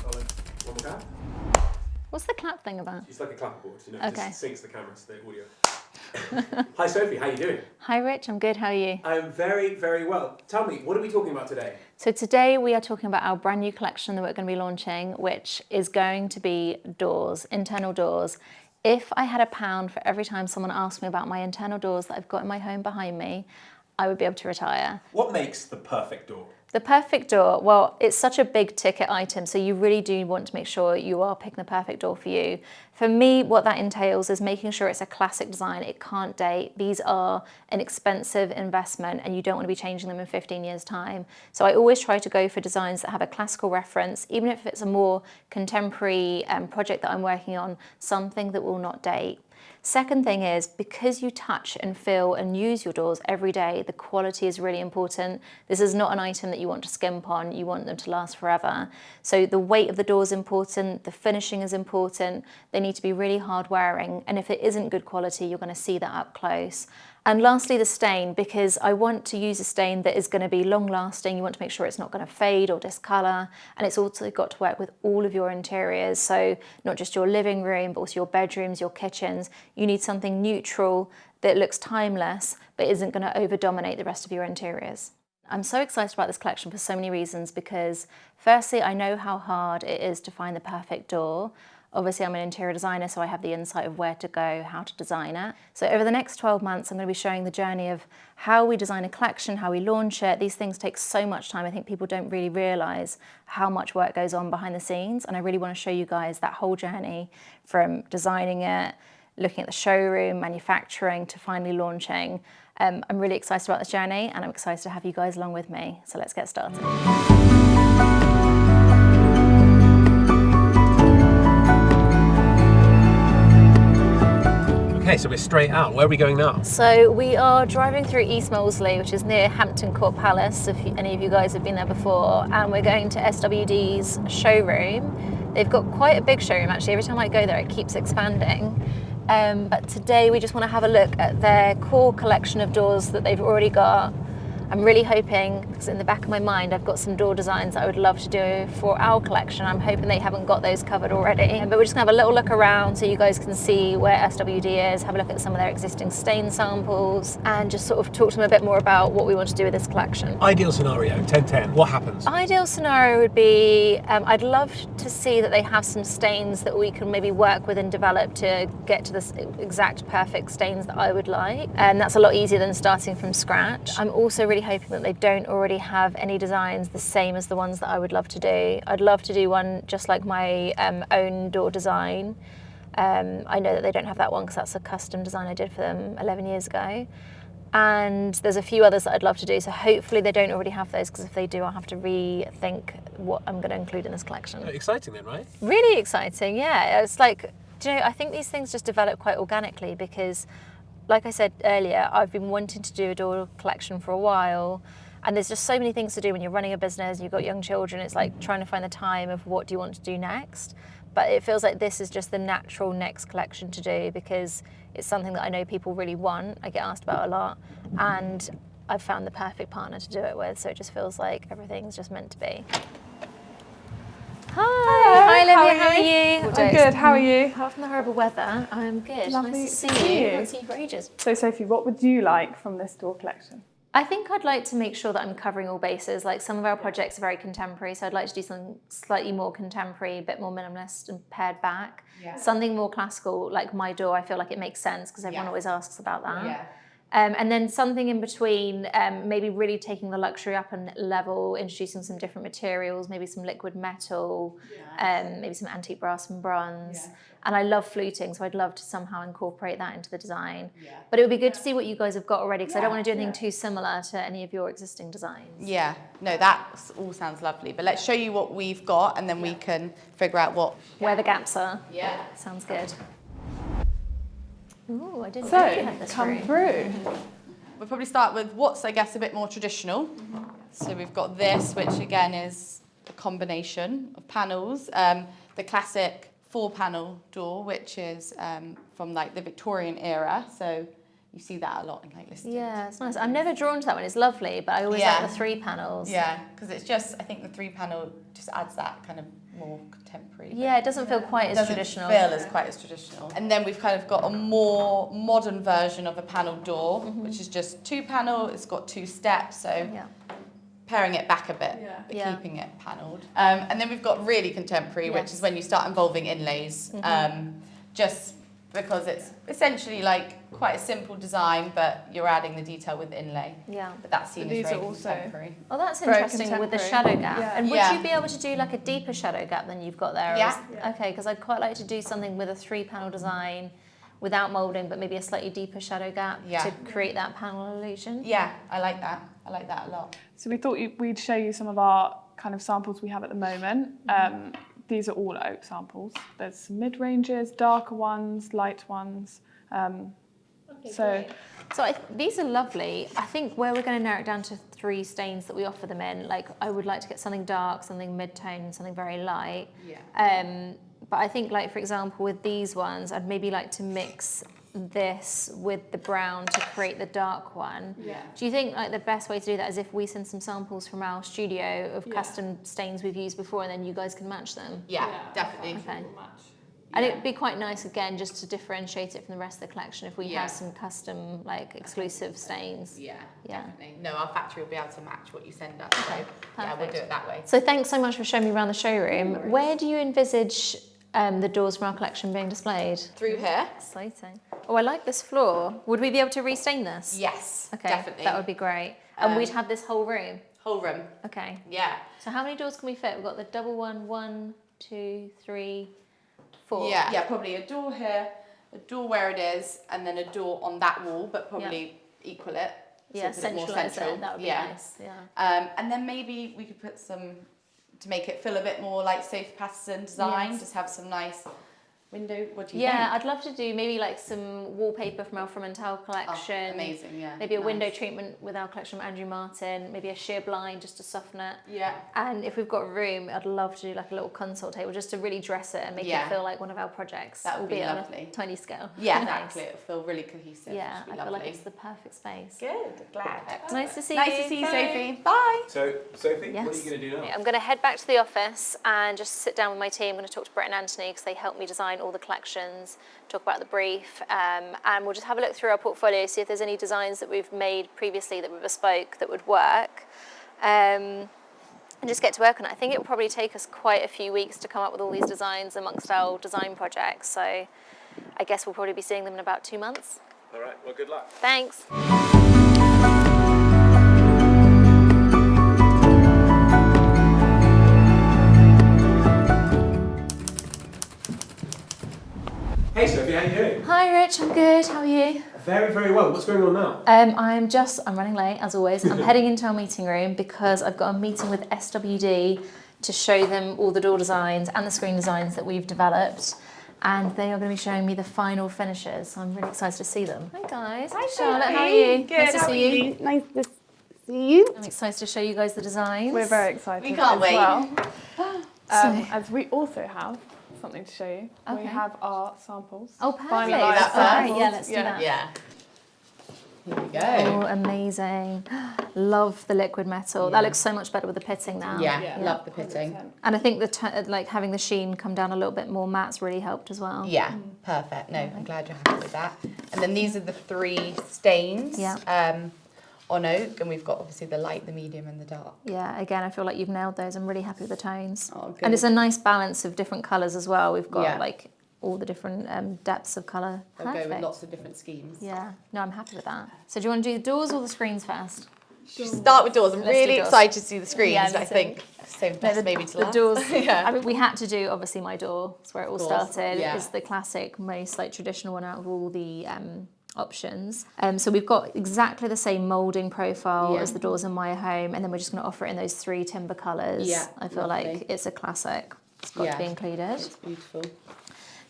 One more clap. What's the clap thing about? It's like a clapperboard, you know, Okay. it just syncs the camera to the audio. Hi Sophie, how are you doing? Hi Rich, I'm good, how are you? I'm very, very well. Tell me, what are we talking about today? So today we are talking about our brand new collection that we're going to be launching, which is going to be doors, internal doors. If I had £1 for every time someone asked me about my internal doors that I've got in my home behind me, I would be able to retire. What makes the perfect door? The perfect door, well, it's such a big ticket item, so you really do want to make sure you are picking the perfect door for you. For me, what that entails is making sure it's a classic design, it can't date. These are an expensive investment and you don't want to be changing them in 15 years' time. So I always try to go for designs that have a classical reference, even if it's a more contemporary project that I'm working on, something that will not date. Second thing is, because you touch and feel and use your doors every day, the quality is really important. This is not an item that you want to skimp on, you want them to last forever. So the weight of the door is important, the finishing is important, they need to be really hard wearing, and if it isn't good quality, you're going to see that up close. And lastly, the stain, because I want to use a stain that is going to be long lasting. You want to make sure it's not going to fade or discolour, and it's also got to work with all of your interiors. So not just your living room, but also your bedrooms, your kitchens. You need something neutral that looks timeless, but isn't going to over dominate the rest of your interiors. I'm so excited about this collection for so many reasons, because firstly, I know how hard it is to find the perfect door. Obviously, I'm an interior designer, so I have the insight of where to go, how to design it. So over the next 12 months, I'm going to be showing the journey of how we design a collection, how we launch it. These things take so much time. I think people don't really realise how much work goes on behind the scenes. And I really want to show you guys that whole journey from designing it, looking at the showroom, manufacturing, to finally launching. I'm really excited about this journey, and I'm excited to have you guys along with me. So let's get started. Okay, so we're straight out. Where are we going now? So we are driving through East Molesey, which is near Hampton Court Palace, if any of you guys have been there before, and we're going to SWD's showroom. They've got quite a big showroom actually. Every time I go there it keeps expanding. But today we just want to have a look at their core collection of doors that they've already got. I'm really hoping, because in the back of my mind I've got some door designs that I would love to do for our collection. I'm hoping they haven't got those covered already. But we're just going to have a little look around so you guys can see where SWD is, have a look at some of their existing stain samples, and just sort of talk to them a bit more about what we want to do with this collection. Ideal scenario, 10-10, what happens? Ideal scenario would be, I'd love to see that they have some stains that we can maybe work with and develop to get to the exact perfect stains that I would like. And that's a lot easier than starting from scratch. I'm also really hoping that they don't already have any designs the same as the ones that I would love to do. I'd love to do one just like my own door design. I know that they don't have that one because that's a custom design I did for them 11 years ago. And there's a few others that I'd love to do, so hopefully they don't already have those, because if they do I'll have to rethink what I'm going to include in this collection. Exciting then, right? Really exciting, yeah. It's like, do you know, I think these things just develop quite organically, because like I said earlier, I've been wanting to do a door collection for a while, and there's just so many things to do when you're running a business and you've got young children. It's like trying to find the time of what do you want to do next. But it feels like this is just the natural next collection to do, because it's something that I know people really want. I get asked about a lot, and I've found the perfect partner to do it with, so it just feels like everything's just meant to be. Hi Olivia, how are you? I'm good, how are you? Apart from the horrible weather, I'm good. Lovely Nice to to see see you. you. I haven't seen you for ages. So Sophie, what would you like from this door collection? I think I'd like to make sure that I'm covering all bases. Like, some of our projects are very contemporary, so I'd like to do something slightly more contemporary, a bit more minimalist and pared back. Yeah. Something more classical, like my door, I feel like it makes sense because everyone always asks about that. Yeah. And then something in between, maybe really taking the luxury up a level, introducing some different materials, maybe some liquid metal, maybe some antique brass and bronze. Yeah. And I love fluting, so I'd love to somehow incorporate that into the design. Yeah. But it would be good to see what you guys have got already, because I don't want to do anything too similar to any of your existing designs. Yeah, no, that all sounds lovely. But let's show you what we've got, and then we can figure out where the gaps are. Yeah. Sounds good. Ooh, I didn't know you had this come through. We'll probably start with what's, I guess, a bit more traditional. Mm-hmm. So we've got this, which again is a combination of panels. The classic 4-panel door, which is from like the Victorian era. So you see that a lot in like listings. Yeah, it's nice. I'm never drawn to that one. It's lovely, but I always like the 3 panels. Yeah, because it's just, I think the 3-panel just adds that kind of more contemporary. Yeah, it doesn't feel quite as Doesn't traditional. feel as quite as traditional. And then we've kind of got a more modern version of a panelled door, which is just 2 panel. It's got 2 steps, so Yeah. paring it back a bit, but Yeah. keeping it panelled. And then we've got really contemporary, which is when you start involving inlays, just because it's essentially like quite a simple design, but you're adding the detail with inlay. Yeah. But that's seen as These very are also contemporary. Oh, that's Very interesting with the contemporary. shadow gap. Yeah. And would Yeah. you be able to do like a deeper shadow gap than you've got there? Or Yeah. Okay, because I'd quite like to do something with a 3-panel design without moulding, but maybe a slightly deeper shadow gap Yeah. to create that panel illusion. Yeah, I like that. I like that a lot. So we thought we'd show you some of our kind of samples we have at the moment. These are all oak samples. There's some mid-ranges, darker ones, light ones. These are lovely. I think where we're going to narrow it down to 3 stains that we offer them in, like I would like to get something dark, something mid-tone, and something very light. Yeah. But I think, like, for example, with these ones, I'd maybe like to mix this with the brown to create the dark one. Yeah. Do you think like the best way to do that is if we send some samples from our studio of custom stains we've used before, and then you guys can match them? Yeah, definitely. Okay. And it'd be quite nice, again, just to differentiate it from the rest of the collection if we Yeah. have some custom, like, exclusive stains. Yeah, Yeah. definitely. No, our factory will be able to match what you send us. So yeah, we'll perfect. do it that way. So thanks so much for showing me around the showroom. Where do you envisage the doors from our collection being displayed? Through here? Exciting. Oh, I like this floor. Would we be able to restain this? Yes, Okay, definitely. that would be great. And we'd have this whole room. Whole room. Okay. Yeah. So how many doors can we fit? We've got the double one, 1, 2, 3, 4. Yeah. Yeah, probably a door here, a door where it is, and then a door on that wall, but probably equal it. So Yeah, put it more centralise central. it. That would be Yeah. nice. Yeah. And then maybe we could put some, to make it feel a bit more like Sophie Paterson design, Yes. just have some nice window. What do you Yeah, think? I'd love to do maybe like some wallpaper from our Fromental collection. Oh, amazing, yeah. Maybe a Nice. window treatment with our collection from Andrew Martin. Maybe a sheer blind just to soften it. Yeah. And if we've got room, I'd love to do like a little consult table just to really dress it and make Yeah. it feel like one of our projects. That would be albeit lovely. on a tiny scale. Yeah, Nice. exactly. It'll feel really cohesive. Yeah, Which would I be feel like lovely. it's the perfect space. Good, glad. Nice to see Nice you. to see you, Bye. Sophie. Bye. So, Sophie, Yes. what are you going to do now? I'm going to head back to the office and just sit down with my team. I'm going to talk to Brett and Anthony because they helped me design all the collections, talk about the brief, and we'll just have a look through our portfolio, see if there's any designs that we've made previously that were bespoke that would work, and just get to work on it. I think it will probably take us quite a few weeks to come up with all these designs amongst our design projects, so I guess we'll probably be seeing them in about 2 months. All right, well, good luck. Thanks. Hey, Sophie, how you doing? Hi Rich, I'm good, how are you? Very, very well. What's going on now? I'm running late as always. I'm heading into our meeting room because I've got a meeting with SWD to show them all the door designs and the screen designs that we've developed. And they are going to be showing me the final finishes. So I'm really excited to see them. Hi guys. Hi Charlotte, how are you? Good, Nice to how see are you. Nice to see you. I'm excited to show you guys the designs. We're very excited We can't as wait. well. So- As we also have something to show you. Okay. We have our samples. Oh, perfect. Finalised that All right, samples. yeah, let's do that. Yeah. Here we Oh, go. amazing. Love the liquid metal. That looks so much better with the pitting now. Yeah, love the pitting. 100%. And I think like having the sheen come down a little bit more matte's really helped as well. Yeah, perfect. No, I'm glad you're happy with that. And then these are the 3 stains on oak, and we've got obviously the light, the medium, and the dark. Yeah, again, I feel like you've nailed those. I'm really happy with the tones. Oh, And it's good. a nice balance of different colours as well. We've got Yeah. like all the different depths of colour. They'll go with lots of different schemes. Yeah, no, I'm happy with that. So do you want to do the doors or the screens first? Start with doors. I'm Let's do really doors. excited to see the screens. Yeah, me I too. think so. Best the, maybe to the last. doors. Yeah. I mean, we had to do obviously my door. It's where it all Of course, started. yeah. It's the classic, most like traditional one out of all the options. So we've got exactly the same moulding profile Yeah. as the doors in my home, and then we're just going to offer it in those 3 timber colours. Yeah, I feel lovely. like it's a classic. It's got Yeah. to be included. It's beautiful.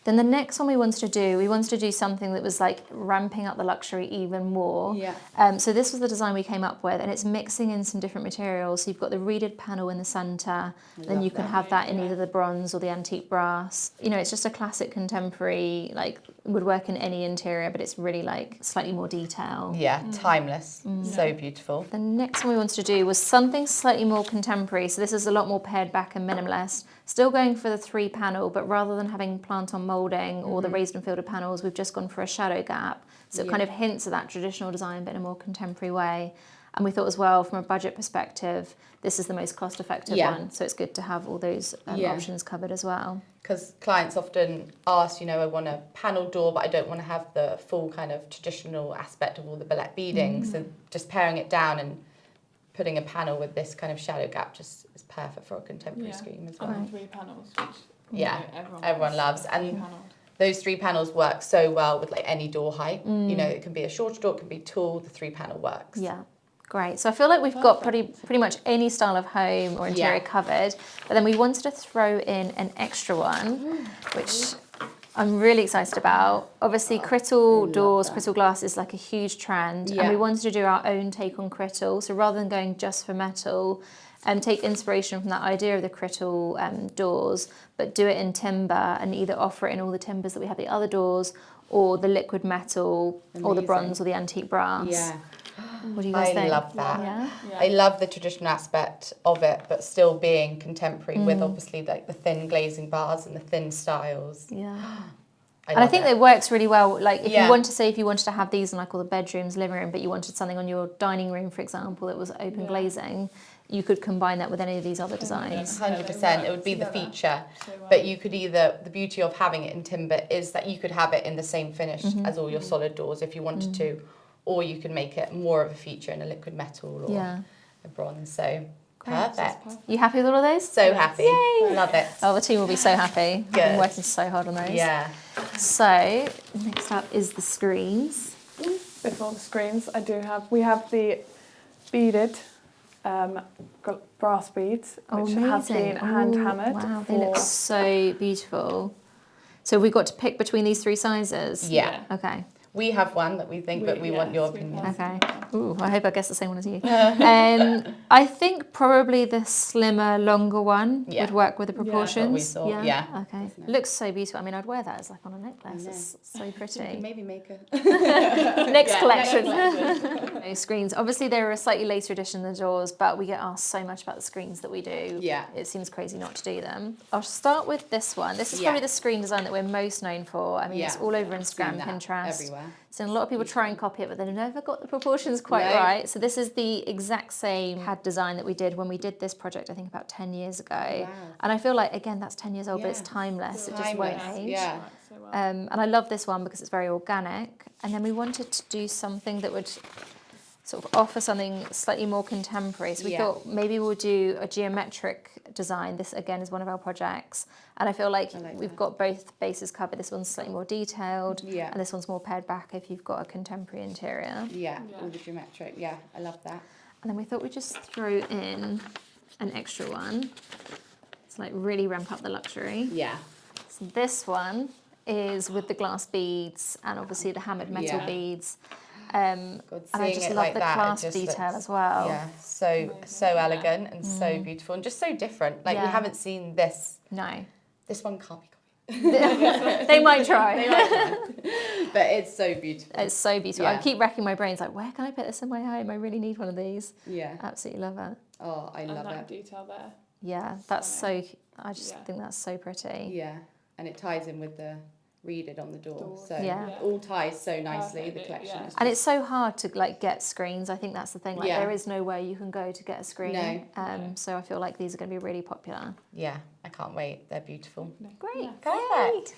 Then the next one we wanted to do something that was like ramping up the luxury even more. Yeah. So this was the design we came up with, and it's mixing in some different materials. So you've got the reeded panel in the centre, then love you can that. have that in either the bronze or the antique brass. You know, it's just a classic contemporary, like would work in any interior, but it's really like slightly more detail. Yeah, timeless. So beautiful. The next one we wanted to do was something slightly more contemporary. So this is a lot more pared back and minimalist. Still going for the 3 panel, but rather than having plant-on moulding or the raised and fielded panels, we've just gone for a shadow gap. So it kind of hints at that traditional design, but in a more contemporary way. And we thought as well, from a budget perspective, this is the most cost-effective one. So it's good to have all those options covered as well. Because clients often ask, you know, I want a panel door, but I don't want to have the full kind of traditional aspect of all the billet beading. So just paring it down and putting a panel with this kind of shadow gap just is perfect for a contemporary scheme as well. And 3 panels, which everyone loves. And those 3 panels work so well with like any door height. You know, it can be a shorter door, it can be tall, the 3 panel works. Yeah. Great. So I feel like we've got pretty much any style of home or interior covered, but then we wanted to throw in an extra one, which I'm really excited about. Obviously, crystal doors, crystal glass is like a huge trend, and we wanted to do our own take on crystal. So rather than going just for metal, take inspiration from that idea of the crystal doors, but do it in timber and either offer it in all the timbers that we have the other doors, or the liquid metal, or the bronze, or the antique brass. Yeah. What do you guys think? I love that. Yeah. I love the traditional aspect of it, but still being contemporary with obviously like the thin glazing bars and the thin styles. Yeah. I think it works really well. Like if you want to say, if you wanted to have these in like all the bedrooms, living room, but you wanted something on your dining room, for example, that was open glazing, you could combine that with any of these other designs. 100%, it would be the feature. But you could either, the beauty of having it in timber is that you could have it in the same finish as all your solid doors if you wanted to, or you can make it more of a feature in a liquid metal or a bronze. So perfect. You happy with all of those? So happy. Yay. Love it. Oh, the team will be so happy. I've been working so hard on those. Yeah. So next up is the screens. Before the screens, we have the beaded brass beads, which have been hand hammered. Wow, they look so beautiful. So we got to pick between these 3 sizes? Yeah. Okay. We have one that we think, but we want your opinion. Okay. Ooh, I hope I guess the same one as you. I think probably the slimmer, longer one would work with the proportions. That's what we thought. Yeah. Okay. Looks so beautiful. I mean, I'd wear that as like on a necklace. It's so pretty. Maybe make a Next collection. Screens. Obviously, they're a slightly later edition than the doors, but we get asked so much about the screens that we do. Yeah. It seems crazy not to do them. I'll start with this one. This is probably the screen design that we're most known for. I mean, it's all over Instagram, Pinterest. Everywhere. So a lot of people try and copy it, but they've never got the proportions quite right. So this is the exact same CAD design that we did when we did this project, I think about 10 years ago. Wow. And I feel like, again, that's 10 years old, but it's timeless. It just won't age. Yeah. And I love this one because it's very organic. And then we wanted to do something that would sort of offer something slightly more contemporary. So we thought maybe we'll do a geometric design. This, again, is one of our projects. And I feel like we've got both bases covered. This one's slightly more detailed, and this one's more pared back if you've got a contemporary interior. Yeah, all the geometric. Yeah, I love that. And then we thought we'd just throw in an extra one to like really ramp up the luxury. Yeah. So this one is with the glass beads and obviously the hammered metal beads. And I just love the clasp detail as well. Yeah, so elegant and so beautiful and just so different. Like we haven't seen this. No. This one can't be copied. They might try. But it's so beautiful. It's so beautiful. I keep racking my brains like, where can I put this in my home? I really need one of these. Yeah. Absolutely love it. Oh, I love that it. detail there. Yeah, that's so, I just think that's so pretty. Yeah, and it ties in with the reeded on the door. So Yeah. all ties so nicely, the collection. Is And it's so hard to like get screens. I think that's the thing. Like there is nowhere you can go to get a screen. No. So I feel like these are going to be really popular. Yeah, I can't wait. They're beautiful. Great. Perfect.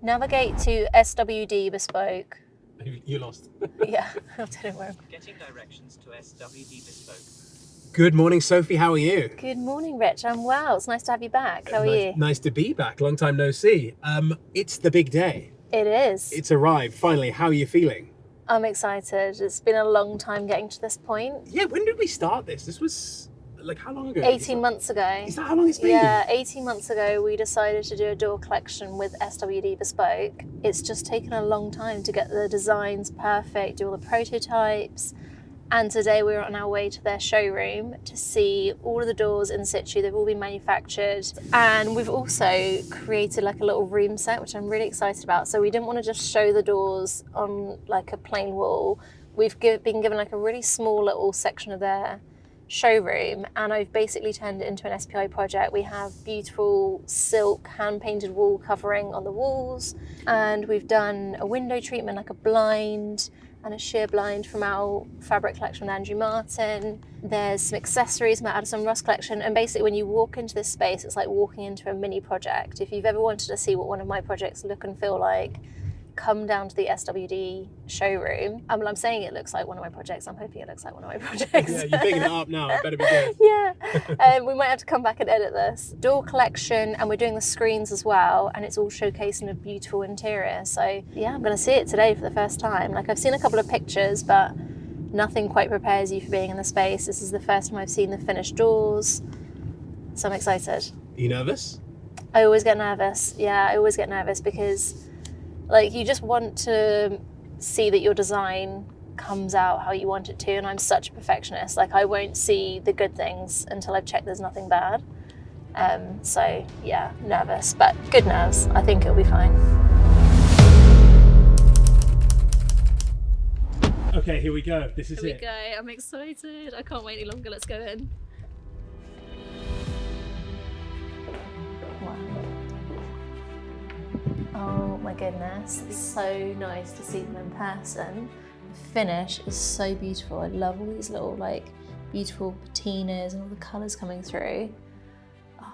Navigate to SWD Bespoke. You lost. Yeah, I don't know where. Getting directions to SWD Bespoke. Good morning, Sophie. How are you? Good morning, Rich. I'm well. It's nice to have you back. How are you? Nice to be back. Long time no see. It's the big day. It is. It's arrived. Finally. How are you feeling? I'm excited. It's been a long time getting to this point. Yeah. When did we start this? This was like how long ago? 18 months ago. Is that how long it's been? Yeah, 18 months ago we decided to do a door collection with SWD Bespoke. It's just taken a long time to get the designs perfect, do all the prototypes, And today we're on our way to their showroom to see all of the doors in situ. They've all been manufactured. And we've also created like a little room set, which I'm really excited about. So we didn't want to just show the doors on like a plain wall. We've been given like a really small little section of their showroom, and I've basically turned it into an SPI project. We have beautiful silk hand-painted wall covering on the walls, and we've done a window treatment, like a blind and a sheer blind from our fabric collection with Andrew Martin. There's some accessories from our Addison Ross collection, and basically when you walk into this space, it's like walking into a mini project. If you've ever wanted to see what one of my projects look and feel like, come down to the SWD showroom. I'm saying it looks like one of my projects. I'm hoping it looks like one of my projects. Yeah, you're picking it up now. It better be good. Yeah. We might have to come back and edit this. Door collection, and we're doing the screens as well, and it's all showcasing a beautiful interior. So yeah, I'm going to see it today for the first time. Like, I've seen a couple of pictures, but nothing quite prepares you for being in the space. This is the first time I've seen the finished doors. So I'm excited. Are you nervous? I always get nervous. Yeah, I always get nervous because like, you just want to see that your design comes out how you want it to, and I'm such a perfectionist. Like, I won't see the good things until I've checked there's nothing bad. So yeah, nervous, but good nerves. I think it'll be fine. Okay, here we go. This is Here it. we go. I'm excited. I can't wait any longer. Let's go in. Wow. Oh my goodness, it's so nice to see them in person. The finish is so beautiful. I love all these little like beautiful patinas and all the colours coming through. Oh.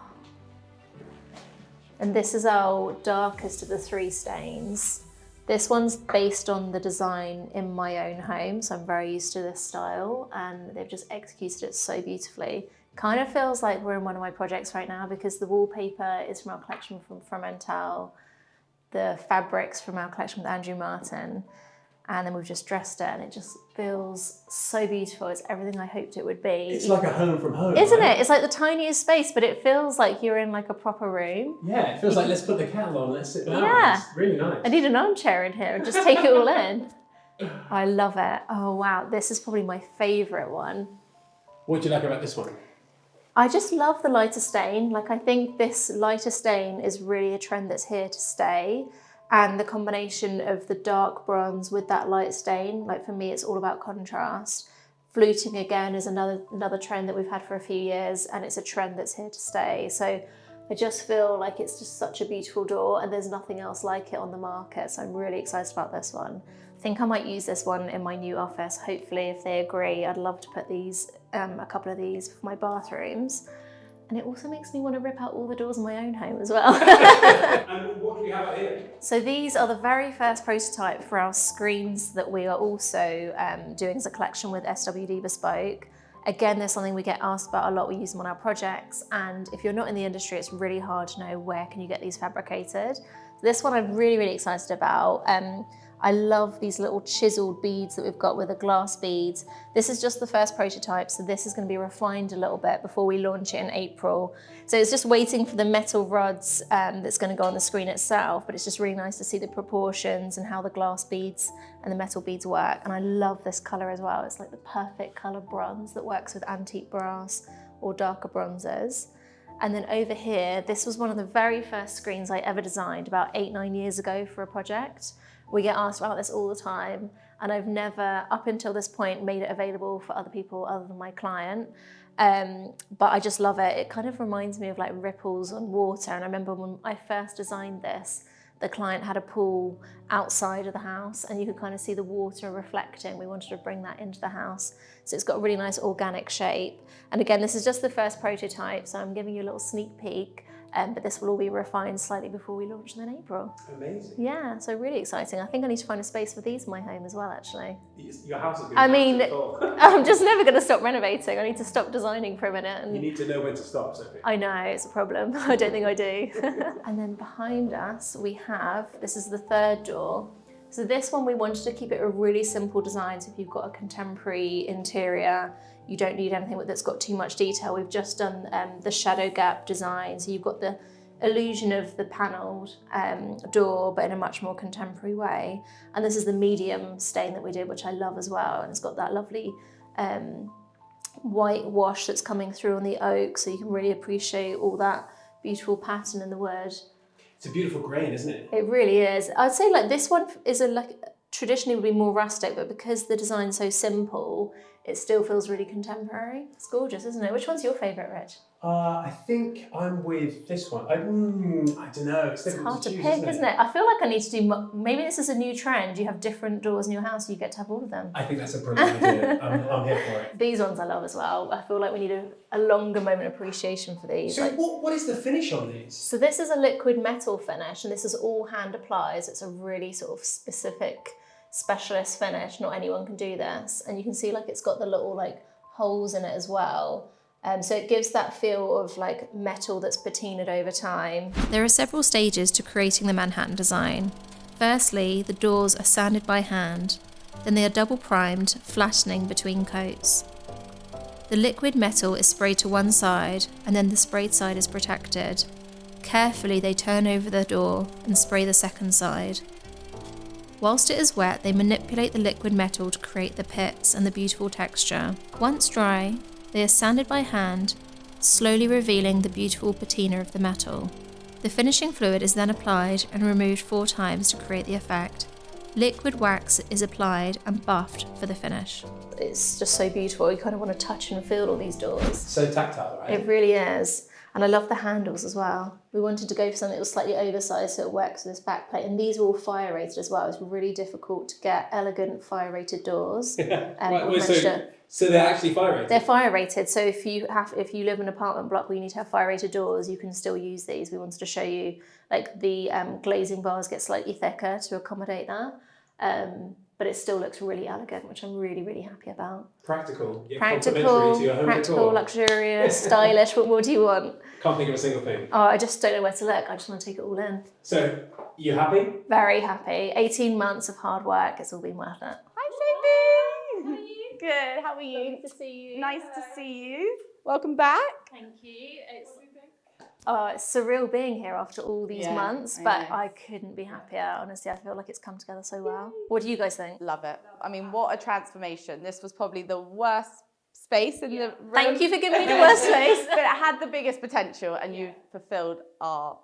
And this is our darkest of the three stains. This one's based on the design in my own home, so I'm very used to this style, and they've just executed it so beautifully. Kind of feels like we're in one of my projects right now because the wallpaper is from our collection from Fromental, the fabrics from our collection with Andrew Martin, and then we've just dressed it, and it just feels so beautiful. It's everything I hoped it would be. It's like a home from home, isn't right? it? It's like the tiniest space, but it feels like you're in like a proper room. Yeah, it feels like let's put the kettle on, let's sit down. Yeah. It's really nice. I need an armchair in here and just take it all in. I love it. Oh wow, this is probably my favourite one. What do you like about this one? I just love the lighter stain. Like, I think this lighter stain is really a trend that's here to stay. And the combination of the dark bronze with that light stain, like for me, it's all about contrast. Fluting again is another trend that we've had for a few years, and it's a trend that's here to stay. So I just feel like it's just such a beautiful door, and there's nothing else like it on the market. So I'm really excited about this one. I think I might use this one in my new office. Hopefully, if they agree, I'd love to put these, a couple of these for my bathrooms. And it also makes me want to rip out all the doors in my own home as well. And what do we have out here? So these are the very first prototype for our screens that we are also doing as a collection with SWD Bespoke. Again, there's something we get asked about a lot. We use them on our projects. And if you're not in the industry, it's really hard to know where can you get these fabricated. This one I'm really, really excited about. I love these little chiseled beads that we've got with the glass beads. This is just the first prototype, so this is going to be refined a little bit before we launch it in April. So it's just waiting for the metal rods that's going to go on the screen itself, but it's just really nice to see the proportions and how the glass beads and the metal beads work. And I love this colour as well. It's like the perfect colour bronze that works with antique brass or darker bronzes. And then over here, this was one of the very first screens I ever designed about 8-9 years ago for a project. We get asked about this all the time, and I've never, up until this point, made it available for other people other than my client. But I just love it. It kind of reminds me of like ripples on water. And I remember when I first designed this, the client had a pool outside of the house, and you could kind of see the water reflecting. We wanted to bring that into the house. So it's got a really nice organic shape. And again, this is just the first prototype, so I'm giving you a little sneak peek. But this will all be refined slightly before we launch them in April. Amazing. Yeah, so really exciting. I think I need to find a space for these in my home as well, actually. Your house has been I mean, full. I'm just never going to stop renovating. I need to stop designing for a minute. You And need to know when to stop, Sophie. I know, it's a problem. I don't think I do. And then behind us, we have, this is the third door. So this one, we wanted to keep it a really simple design. So if you've got a contemporary interior, you don't need anything that's got too much detail. We've just done the shadow gap design. So you've got the illusion of the panelled door, but in a much more contemporary way. And this is the medium stain that we did, which I love as well. And it's got that lovely whitewash that's coming through on the oak, so you can really appreciate all that beautiful pattern in the wood. It's a beautiful grain, isn't it? It really is. I'd say like this one is traditionally would be more rustic, but because the design's so simple, it still feels really contemporary. It's gorgeous, isn't it? Which one's your favourite, Rich? I think I'm with this one. I don't know. It's It's difficult hard to choose, pick, isn't it? I feel like I need to do, maybe this is a new trend. You have different doors in your house, you get to have all of them. I think that's a brilliant idea. I'm here for it. These ones I love as well. I feel like we need a longer moment of appreciation for these. So what is the finish on these? So this is a liquid metal finish, and this is all hand applied. So it's a really sort of specific specialist finish. Not anyone can do this. And you can see like it's got the little like holes in it as well. So it gives that feel of like metal that's patinaed over time. There are several stages to creating the Manhattan design. Firstly, the doors are sanded by hand. Then they are double primed, flattening between coats. The liquid metal is sprayed to one side, and then the sprayed side is protected. Carefully, they turn over the door and spray the second side. Whilst it is wet, they manipulate the liquid metal to create the pits and the beautiful texture. Once dry, they are sanded by hand, slowly revealing the beautiful patina of the metal. The finishing fluid is then applied and removed 4 times to create the effect. Liquid wax is applied and buffed for the finish. It's just so beautiful. You kind of want to touch and feel all these doors. So tactile, right? It really is. And I love the handles as well. We wanted to go for something that was slightly oversized so it works with this back plate. And these are all fire rated as well. It's really difficult to get elegant fire rated doors. So they're actually fire rated? They're fire rated. So if you live in an apartment block where you need to have fire rated doors, you can still use these. We wanted to show you like the glazing bars get slightly thicker to accommodate that. But it still looks really elegant, which I'm really, really happy about. Practical. Yeah, Practical, complementary to your home decor. luxurious, stylish. What more do you want? Can't think of a single thing. Oh, I just don't know where to look. I just want to take it all in. So, you happy? Very happy. 18 months of hard work. It's all been worth it. Hi, Sophie. How are you? Good. How are you? Nice to see you. Nice to see you. Welcome back. Thank you. It's surreal being here after all these months, but I couldn't be happier. Honestly, I feel like it's come together so well. What do you guys think? Love it. I mean, what a transformation. This was probably the worst space in the room. Thank you for giving me the worst space. But it had the biggest potential, and you fulfilled our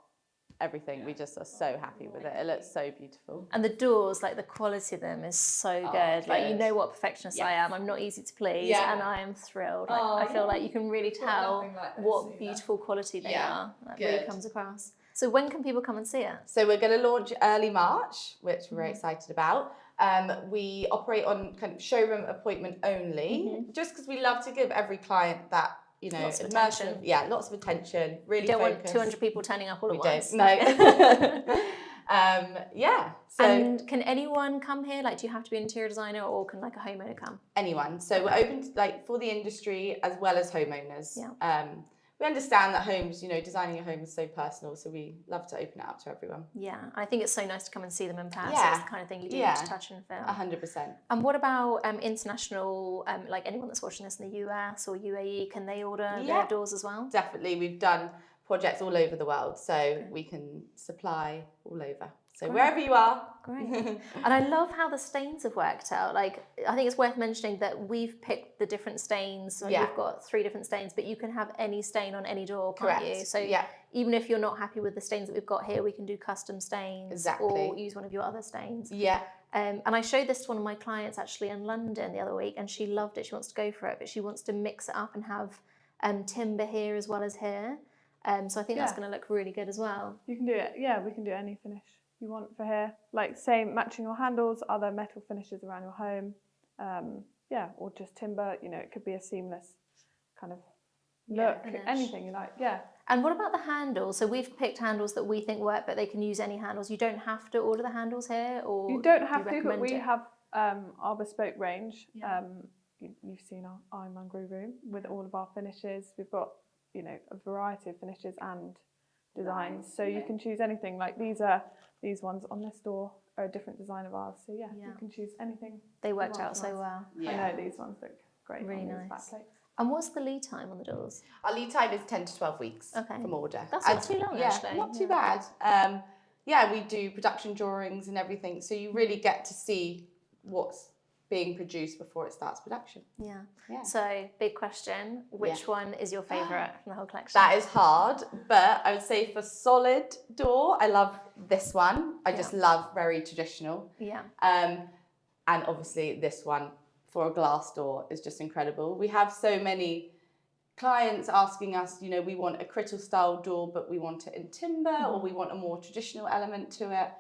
everything. We just are so happy with it. It looks so beautiful. And the doors, like the quality of them is so good. Like, you know what perfectionist I am. I'm not easy to please, and I am thrilled. Like, I feel like you can really tell what beautiful quality they are. That really comes across. So when can people come and see it? So we're going to launch early March, which we're very excited about. We operate on kind of showroom appointment only, just because we love to give every client that, you know, Lots of immersion. attention. Yeah, lots of attention. Really You don't want focused. 200 people turning up all at once. No. Yeah. So And can anyone come here? Like, do you have to be an interior designer, or can like a homeowner come? anyone. So we're open to, like, for the industry as well as homeowners. Yeah. We understand that homes, you know, designing a home is so personal, so we love to open it up to everyone. Yeah, I think it's so nice to come and see them in person. Yeah. It's the kind of thing you do Yeah. to touch and feel. 100%. And what about international, like anyone that's watching this in the US or UAE, can they order their doors as well? Definitely. We've done projects all over the world, so we can supply all over. So wherever you are. Great. And I love how the stains have worked out. Like, I think it's worth mentioning that we've picked the different stains. So Yeah. we've got 3 different stains, but you can have any stain on any door, can't Correct. you? So Yeah. even if you're not happy with the stains that we've got here, we can do custom stains Exactly. or use one of your other stains. Yeah. And I showed this to one of my clients actually in London the other week, and she loved it. She wants to go for it, but she wants to mix it up and have timber here as well as here. So I think that's going to look really good as well. You can do it. Yeah, we can do any finish you want for here. Like, same, matching your handles, other metal finishes around your home. Or just timber. You know, it could be a seamless kind of look. finish. Anything you like. Yeah. And what about the handles? So we've picked handles that we think work, but they can use any handles. You don't have to order the handles here, or You don't have do you to, but recommend we it? have our bespoke range. Yeah. You've seen our ironmongery room with all of our finishes. We've got, you know, a variety of finishes and designs, so you can choose anything. Like these ones on this door are a different design of ours. So you can choose anything. They worked you want out from so us. well. I know these ones look great. Really on these nice. backplates. And what's the lead time on the doors? Our lead time is 10 to 12 weeks Okay. from order. That's not too long, yeah, actually. Not too Yeah. bad. We do production drawings and everything, so you really get to see what's being produced before it starts production. Yeah. Yeah. So, big question, which one is your favourite from the whole collection? That is hard, but I would say for solid door, I love this one. I just love very traditional. Yeah. And obviously this one for a glass door is just incredible. We have so many clients asking us, you know, we want a crystal style door, but we want it in timber, or we want a more traditional element to it.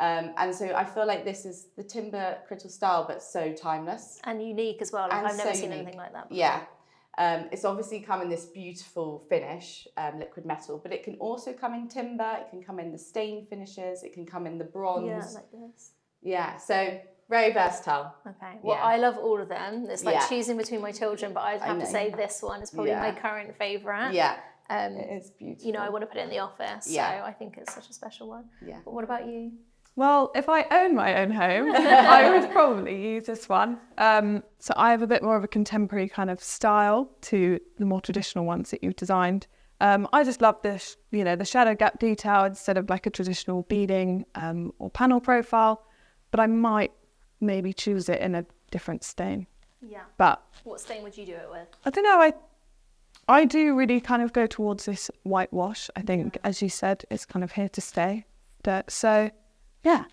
And so I feel like this is the timber crystal style, but so timeless. And unique as well. Like, And I've never so seen unique. anything like that before. Yeah. It's obviously come in this beautiful finish, liquid metal, but it can also come in timber, it can come in the stain finishes, it can come in the bronze. Yeah, like this. Yeah, so very versatile. Okay. Well, Yeah. I love all of them. It's like Yeah. choosing between my children, but I'd have to know. say this one is probably my current favourite. Yeah, Um, it is beautiful. you know, I want to put it in the office, Yeah. so I think it's such a special one. Yeah. But what about you? Well, if I own my own home, I would probably use this one. So I have a bit more of a contemporary kind of style to the more traditional ones that you've designed. I just love this, you know, the shadow gap detail instead of like a traditional beading or panel profile. But I might maybe choose it in a different stain. Yeah. But What stain would you do it with? I don't know, I do really kind of go towards this whitewash. I think, as you said, it's kind of here to stay. So, yeah,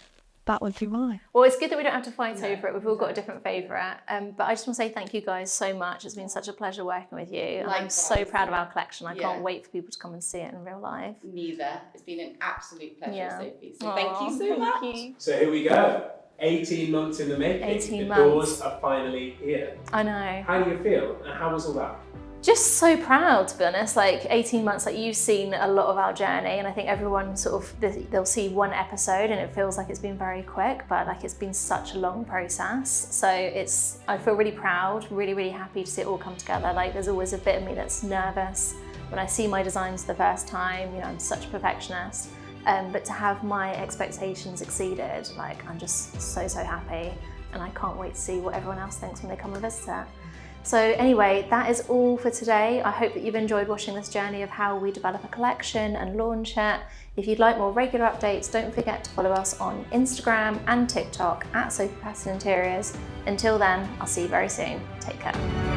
that would be mine. Well, it's good that we don't have to fight over it. We've all got a different favourite. But I just want to say thank you guys so much. It's been such a pleasure working with you. And I'm so Likewise. proud of our collection. I Yeah. can't wait for people to come and see it in real life. Neither. It's been an absolute pleasure, Yeah. Sophie. So thank you so Thank much. you. So here we go. 18 months in the making. 18 the months. doors are finally here. I know. How do you feel? And how was all that? Just so proud, to be honest. Like 18 months, like you've seen a lot of our journey, and I think everyone sort of, they'll see one episode and it feels like it's been very quick, but like it's been such a long process. So I feel really proud, really, really happy to see it all come together. Like there's always a bit of me that's nervous when I see my designs the first time. You know, I'm such a perfectionist. But to have my expectations exceeded, like I'm just so, so happy, and I can't wait to see what everyone else thinks when they come and visit it. So anyway, that is all for today. I hope that you've enjoyed watching this journey of how we develop a collection and launch it. If you'd like more regular updates, don't forget to follow us on Instagram and TikTok at Sophie Paterson Interiors. Until then, I'll see you very soon. Take care.